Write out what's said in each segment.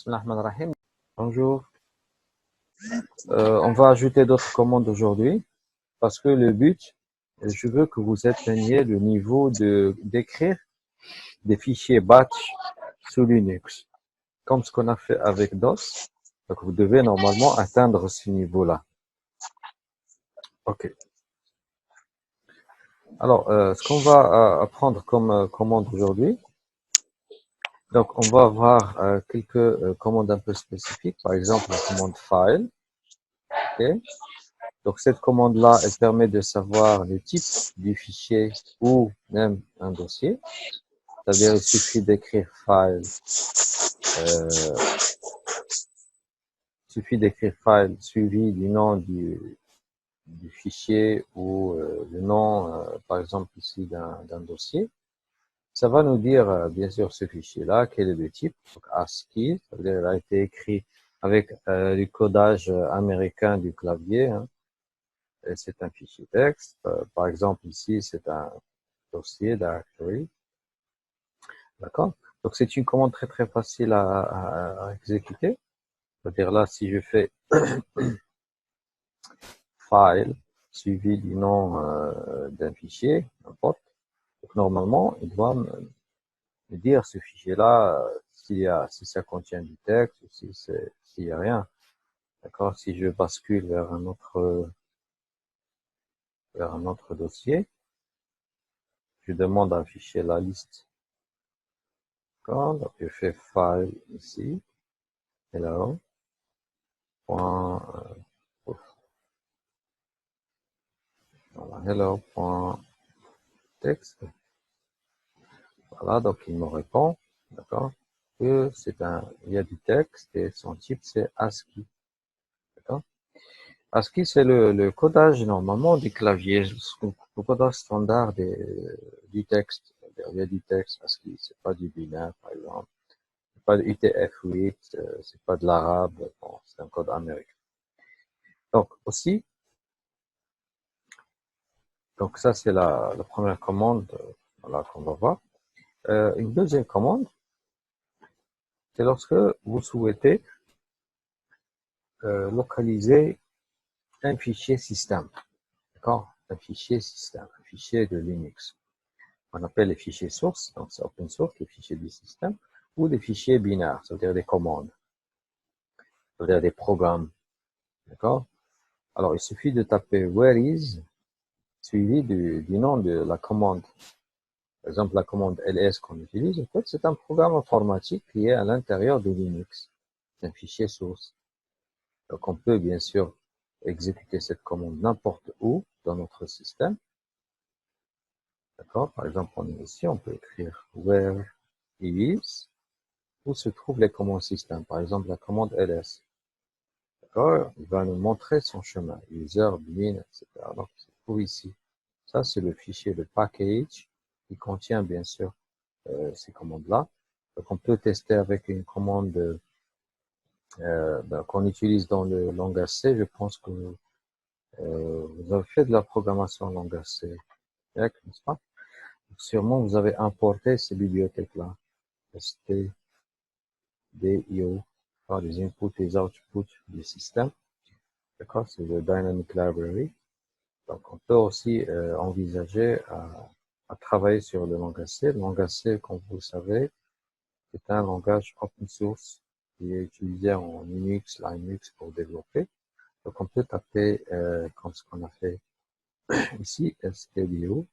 Bismillahirrahmanirrahim. Bonjour. On va ajouter d'autres commandes aujourd'hui parce que le but, je veux que vous atteigniez le niveau d'écrire des fichiers batch sous Linux, comme ce qu'on a fait avec DOS. Donc, vous devez normalement atteindre ce niveau-là. OK. Alors, ce qu'on va apprendre comme commande aujourd'hui, donc on va avoir quelques commandes un peu spécifiques, par exemple la commande file. OK. Donc cette commande-là, elle permet de savoir le type du fichier ou même un dossier. C'est-à-dire, il suffit d'écrire file, suivi du nom du fichier ou le nom, par exemple ici d'un dossier. Ça va nous dire, bien sûr, ce fichier-là, quel est le type. Donc ASCII, ça veut dire qu'il a été écrit avec le codage américain du clavier. Hein. C'est un fichier texte. Par exemple, ici, c'est un dossier directory. D'accord? Donc, c'est une commande très, très facile à exécuter. C'est-à-dire là, si je fais file suivi du nom d'un fichier, n'importe. Donc, normalement, il doit me dire ce fichier-là, si ça contient du texte ou s'il n'y a rien. D'accord? Si je bascule vers un autre dossier, je demande un fichier la liste. D'accord? Donc, je fais file ici. Hello. Point, voilà, hello.text. Voilà, donc il me répond, d'accord, que il y a du texte et son type c'est ASCII, d'accord. ASCII c'est le codage normalement des claviers, le codage standard du texte. Il y a du texte ASCII, c'est pas du binaire par exemple, c'est pas de UTF-8, c'est pas de l'arabe, bon, c'est un code américain. Donc aussi, donc ça c'est la première commande, voilà, qu'on va voir. Une deuxième commande, c'est lorsque vous souhaitez localiser un fichier système, d'accord? Un fichier système, un fichier de Linux. On appelle les fichiers sources, donc c'est open source, les fichiers du système, ou des fichiers binaires, c'est-à-dire des commandes, c'est-à-dire des programmes, d'accord? Alors, il suffit de taper where is, suivi du nom de la commande. Par exemple, la commande ls qu'on utilise, en fait, c'est un programme informatique qui est à l'intérieur de Linux. C'est un fichier source. Donc, on peut bien sûr exécuter cette commande n'importe où dans notre système. D'accord? Par exemple, on est ici, on peut écrire where is, où se trouvent les commandes système. Par exemple, la commande ls. D'accord? Il va nous montrer son chemin. User, bin, etc. Donc, il se trouve ici. Ça, c'est le fichier, le package, qui contient bien sûr ces commandes-là. Donc, on peut tester avec une commande qu'on utilise dans le langage C. Je pense que vous avez fait de la programmation en langage C, n'est-ce pas? Donc, sûrement, vous avez importé ces bibliothèques-là. STDIO, les inputs et les outputs du système. D'accord? C'est le Dynamic Library. Donc, on peut aussi envisager à travailler sur le langage C. Le langage C, comme vous le savez, c'est un langage open source qui est utilisé en Unix, Linux pour développer. Donc, on peut taper comme ce qu'on a fait ici, stdio.h.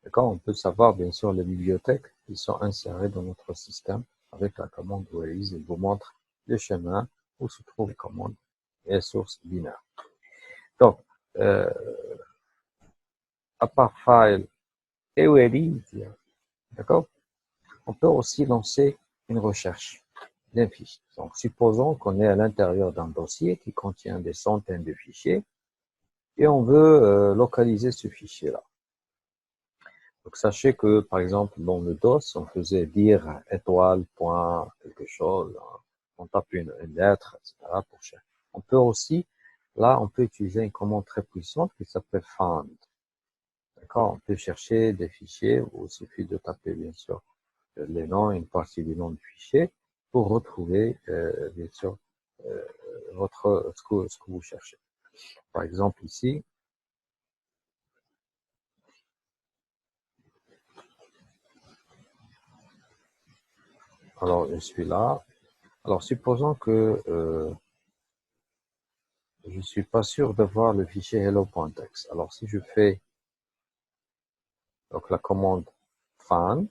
D'accord? On peut savoir, bien sûr, les bibliothèques qui sont insérées dans notre système avec la commande whereis. Il vous montre le chemin où se trouvent les commandes et les sources binaires. Donc, à part file et whereis, d'accord? On peut aussi lancer une recherche d'un fichier. Donc, supposons qu'on est à l'intérieur d'un dossier qui contient des centaines de fichiers et on veut localiser ce fichier-là. Donc, sachez que, par exemple, dans le DOS, on faisait dire étoile, point, quelque chose, on tape une lettre, etc. pour chercher. On peut aussi, là, on peut utiliser une commande très puissante qui s'appelle find. D'accord? On peut chercher des fichiers, il suffit de taper, bien sûr, les noms, une partie du nom du fichier pour retrouver, bien sûr, ce que vous cherchez. Par exemple, ici, alors je suis là. Alors, supposons que je suis pas sûr de voir le fichier hello.txt. Alors, si je fais donc la commande find,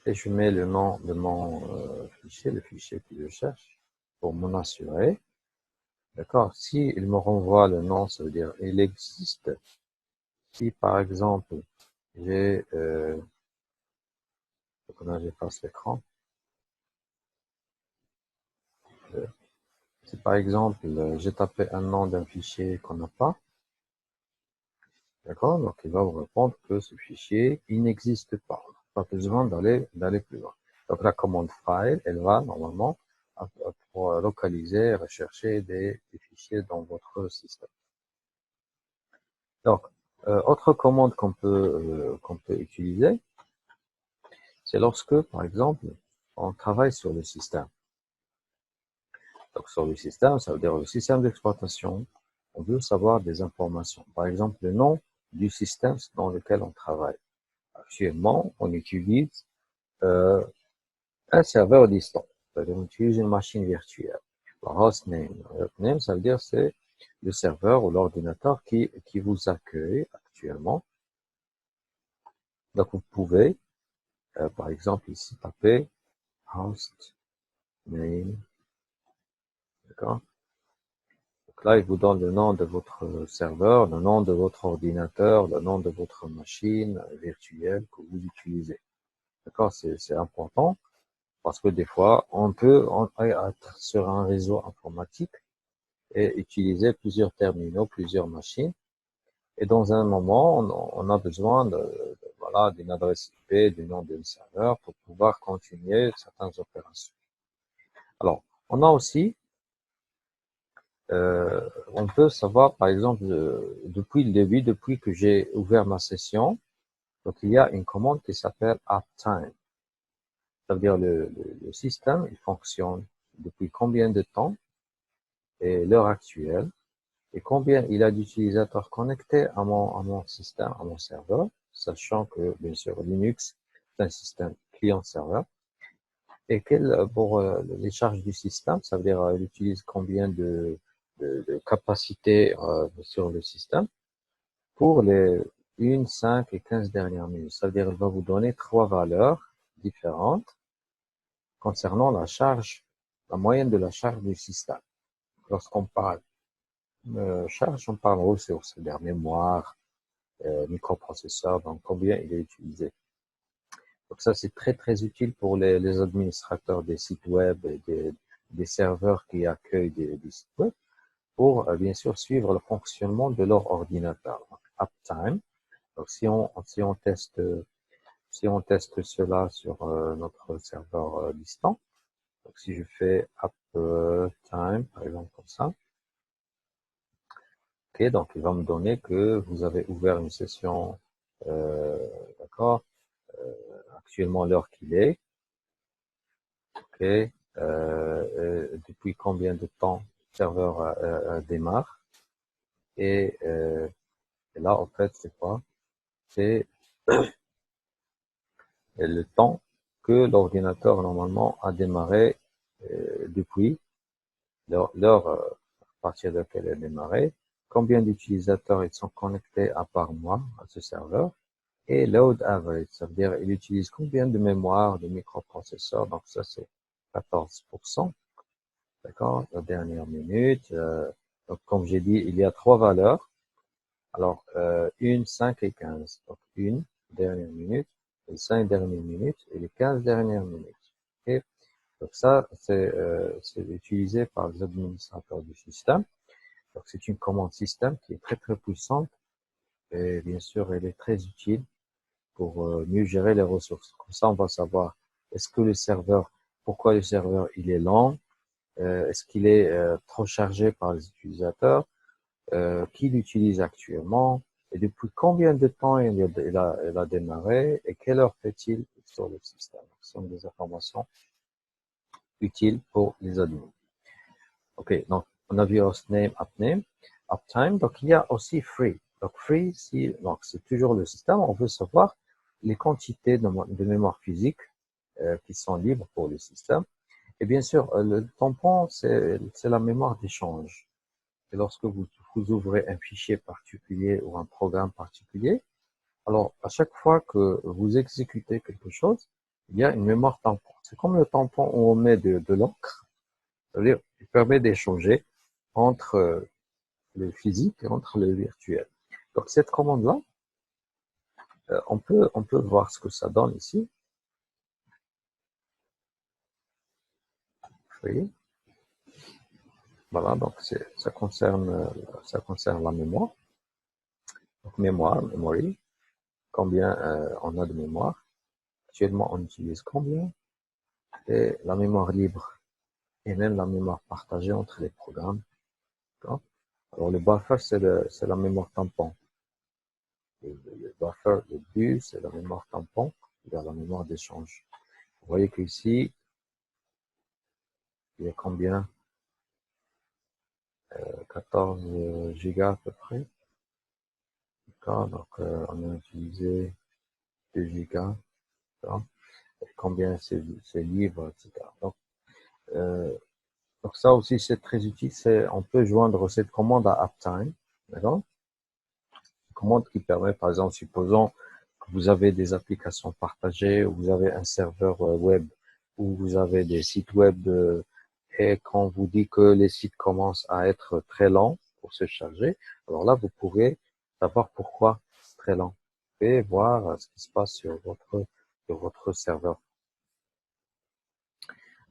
et je mets le nom de mon fichier, le fichier que je cherche, pour m'en assurer. D'accord? Si il me renvoie le nom, ça veut dire il existe. Si par exemple j'ai là j'efface l'écran. Si par exemple j'ai tapé un nom d'un fichier qu'on n'a pas, d'accord? Donc il va vous répondre que ce fichier il n'existe pas. Pas besoin d'aller plus loin. Donc la commande file, elle va normalement pour localiser, rechercher des fichiers dans votre système. Donc autre commande qu'on peut utiliser, c'est lorsque par exemple on travaille sur le système. Donc sur le système, ça veut dire le système d'exploitation, on veut savoir des informations. Par exemple, le nom du système dans lequel on travaille. Actuellement, on utilise un serveur distant. C'est-à-dire on utilise une machine virtuelle. Le hostname. Le hostname, ça veut dire c'est le serveur ou l'ordinateur qui vous accueille actuellement. Donc vous pouvez, par exemple, ici taper hostname. D'accord? Donc là, il vous donne le nom de votre serveur, le nom de votre ordinateur, le nom de votre machine virtuelle que vous utilisez. D'accord? C'est important parce que des fois, on peut être sur un réseau informatique et utiliser plusieurs terminaux, plusieurs machines. Et dans un moment, on a besoin voilà, d'une adresse IP, du nom d'un serveur pour pouvoir continuer certaines opérations. Alors, on a aussi on peut savoir, par exemple, depuis le début, depuis que j'ai ouvert ma session, donc il y a une commande qui s'appelle uptime. Ça veut dire le système, il fonctionne depuis combien de temps et l'heure actuelle et combien il a d'utilisateurs connectés à mon système, à mon serveur, sachant que, bien sûr, Linux, c'est un système client-serveur. Et pour les charges du système, ça veut dire il utilise combien de capacité sur le système pour les 1, 5 et 15 dernières minutes. Ça veut dire qu'il va vous donner 3 valeurs différentes concernant la charge, la moyenne de la charge du système. Lorsqu'on parle charge, on parle ressources, c'est-à-dire mémoire, microprocesseur, donc combien il est utilisé. Donc ça, c'est très très utile pour les administrateurs des sites web et des serveurs qui accueillent des sites web pour bien sûr suivre le fonctionnement de leur ordinateur. Donc, uptime. Donc si on teste cela sur notre serveur distant, donc si je fais uptime par exemple comme ça, ok, donc il va me donner que vous avez ouvert une session, d'accord, actuellement l'heure qu'il est, ok, depuis combien de temps le serveur démarre et là en fait c'est quoi? C'est le temps que l'ordinateur normalement a démarré depuis l'heure à partir de laquelle elle a démarré, combien d'utilisateurs ils sont connectés à part moi à ce serveur, et load average, ça veut dire il utilise combien de mémoire, de microprocesseur, donc ça c'est 14%, d'accord, la dernière minute, donc comme j'ai dit, il y a 3 valeurs, alors 1, 5 et 15, donc 1 dernière minute, les 5 dernières minutes et les 15 dernières minutes. Okay. Donc ça, c'est utilisé par les administrateurs du système. Donc c'est une commande système qui est très très puissante et bien sûr elle est très utile pour mieux gérer les ressources. Comme ça, on va savoir est-ce que le serveur, pourquoi le serveur il est lent, est-ce qu'il est trop chargé par les utilisateurs, qui l'utilise actuellement, et depuis combien de temps il a démarré et quelle heure fait-il sur le système. Ce sont des informations utiles pour les admins. Ok, donc on a vu hostname, appname, uptime. Donc il y a aussi free. Donc free, donc c'est toujours le système. On veut savoir les quantités de mémoire physique qui sont libres pour le système. Et bien sûr, le tampon, c'est la mémoire d'échange. Et lorsque vous ouvrez un fichier particulier ou un programme particulier, alors à chaque fois que vous exécutez quelque chose, il y a une mémoire tampon. C'est comme le tampon où on met de l'encre. C'est-à-dire, il permet d'échanger entre le physique et entre le virtuel. Donc cette commande-là, on peut voir ce que ça donne ici. Vous voyez? Voilà, donc ça concerne la mémoire. Donc mémoire, memory, combien on a de mémoire. Actuellement, on utilise combien? Et la mémoire libre et même la mémoire partagée entre les programmes. Alors le buffer, c'est la mémoire tampon. Le buffer, le but, c'est la mémoire tampon vers la mémoire d'échange. Vous voyez qu'ici, il y a combien? 14 gigas à peu près. D'accord, donc on a utilisé 2 gigas. Et combien c'est libre, etc. Donc ça aussi c'est très utile. On peut joindre cette commande à uptime. D'accord? Une commande qui permet, par exemple, supposons que vous avez des applications partagées, ou vous avez un serveur web, ou vous avez des sites web, et quand vous dit que les sites commencent à être très lents pour se charger, alors là, vous pourrez savoir pourquoi c'est très lent et voir ce qui se passe sur votre serveur.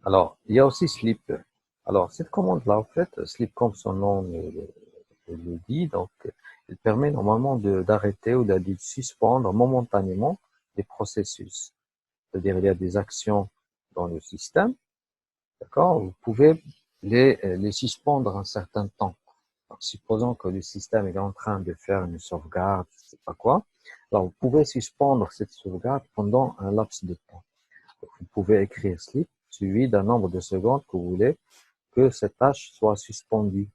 Alors, il y a aussi sleep. Alors, cette commande-là, en fait, sleep comme son nom le dit, donc, elle permet normalement d'arrêter ou de suspendre momentanément des processus. C'est-à-dire, il y a des actions dans le système, d'accord? Vous pouvez les suspendre un certain temps. Donc, supposons que le système est en train de faire une sauvegarde, je sais pas quoi. Alors, vous pouvez suspendre cette sauvegarde pendant un laps de temps. Donc, vous pouvez écrire sleep suivi d'un nombre de secondes que vous voulez que cette tâche soit suspendue.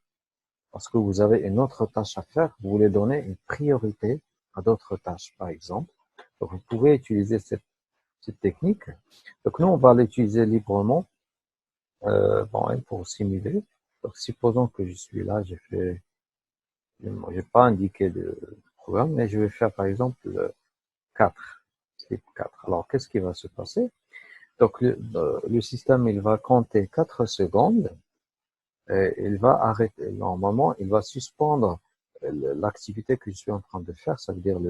Parce que vous avez une autre tâche à faire, vous voulez donner une priorité à d'autres tâches, par exemple. Donc, vous pouvez utiliser cette technique. Donc, nous, on va l'utiliser librement pour simuler. Donc, supposons que je suis là, j'ai pas indiqué de programme, mais je vais faire, par exemple, 4, sleep 4. Alors, qu'est-ce qui va se passer? Donc, le système, il va compter 4 secondes. Et il va arrêter, normalement, il va suspendre l'activité que je suis en train de faire, ça veut dire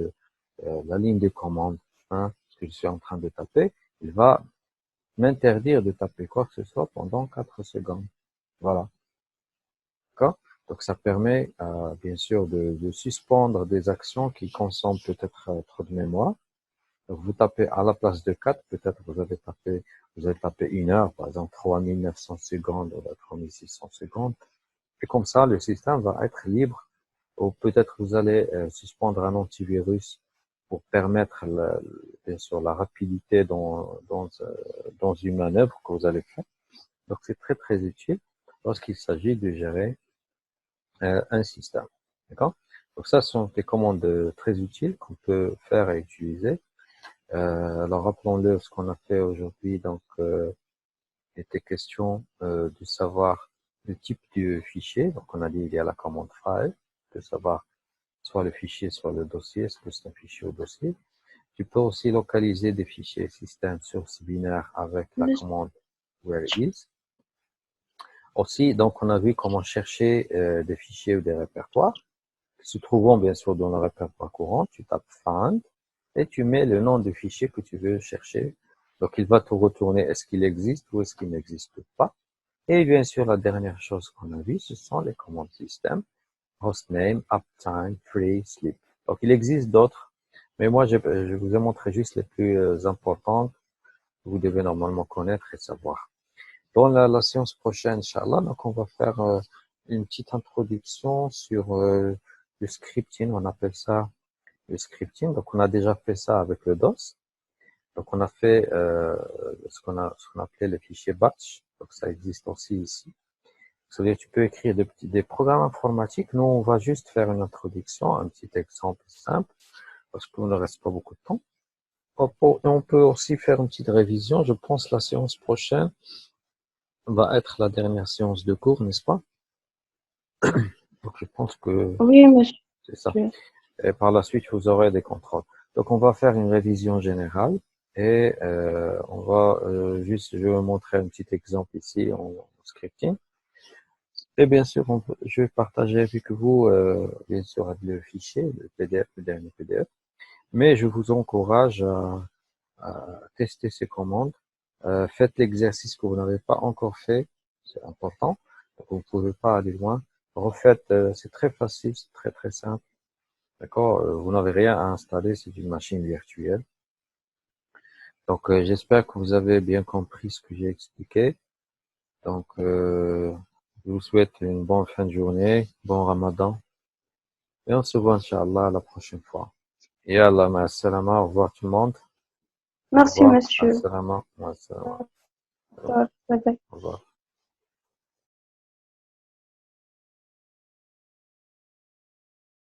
la ligne de commande, hein, ce que je suis en train de taper. Il va m'interdire de taper quoi que ce soit pendant 4 secondes. Voilà. D'accord? Donc, ça permet, bien sûr, de suspendre des actions qui consomment peut-être trop de mémoire. Donc, vous tapez à la place de 4, peut-être vous avez tapé 1 heure, par exemple 3900 secondes ou 3600 secondes. Et comme ça, le système va être libre. Ou peut-être vous allez suspendre un antivirus pour permettre, bien sûr, la rapidité dans une manœuvre que vous allez faire. Donc, c'est très, très utile lorsqu'il s'agit de gérer un système. D'accord? Donc, ça sont des commandes très utiles qu'on peut faire et utiliser. Alors, rappelons-le ce qu'on a fait aujourd'hui. Donc, il était question de savoir le type de fichier. Donc, on a dit il y a la commande file, de savoir soit le fichier, soit le dossier, est-ce que c'est un fichier ou dossier. Tu peux aussi localiser des fichiers système source binaire avec la commande where is. Aussi, donc, on a vu comment chercher des fichiers ou des répertoires. Se trouvant bien sûr dans le répertoire courant, tu tapes find et tu mets le nom du fichier que tu veux chercher. Donc, il va te retourner est-ce qu'il existe ou est-ce qu'il n'existe pas. Et bien sûr, la dernière chose qu'on a vue, ce sont les commandes système, hostname, uptime, free, sleep. Donc, il existe d'autres, mais moi, je vous ai montré juste les plus importantes que vous devez normalement connaître et savoir. Dans la séance prochaine, Inch'Allah, donc on va faire une petite introduction sur le scripting, on appelle ça le scripting. Donc, on a déjà fait ça avec le DOS. Donc, on a fait ce qu'on appelait le fichier batch. Donc, ça existe aussi ici. C'est-à-dire, tu peux écrire des programmes informatiques. Nous, on va juste faire une introduction, un petit exemple simple, parce qu'il ne reste pas beaucoup de temps. On peut aussi faire une petite révision. Je pense que la séance prochaine va être la dernière séance de cours, n'est-ce pas? Donc, je pense que Oui, monsieur. c'est ça. Et par la suite, vous aurez des contrôles. Donc, on va faire une révision générale et on va je vais vous montrer un petit exemple ici en scripting. Et bien sûr, je vais partager avec vous, bien sûr, le fichier, le PDF, le dernier PDF. Mais je vous encourage à tester ces commandes. Faites l'exercice que vous n'avez pas encore fait, c'est important. Donc, vous ne pouvez pas aller loin. Refaites, c'est très facile, c'est très très simple. D'accord? Vous n'avez rien à installer, c'est une machine virtuelle. Donc, j'espère que vous avez bien compris ce que j'ai expliqué. Donc, je vous souhaite une bonne fin de journée, bon Ramadan. Et on se voit, Inch'Allah, la prochaine fois. Yallah, ma salama, au revoir tout le monde. Au Merci, revoir, monsieur. assalamu, wa salama, Bye bye. au revoir.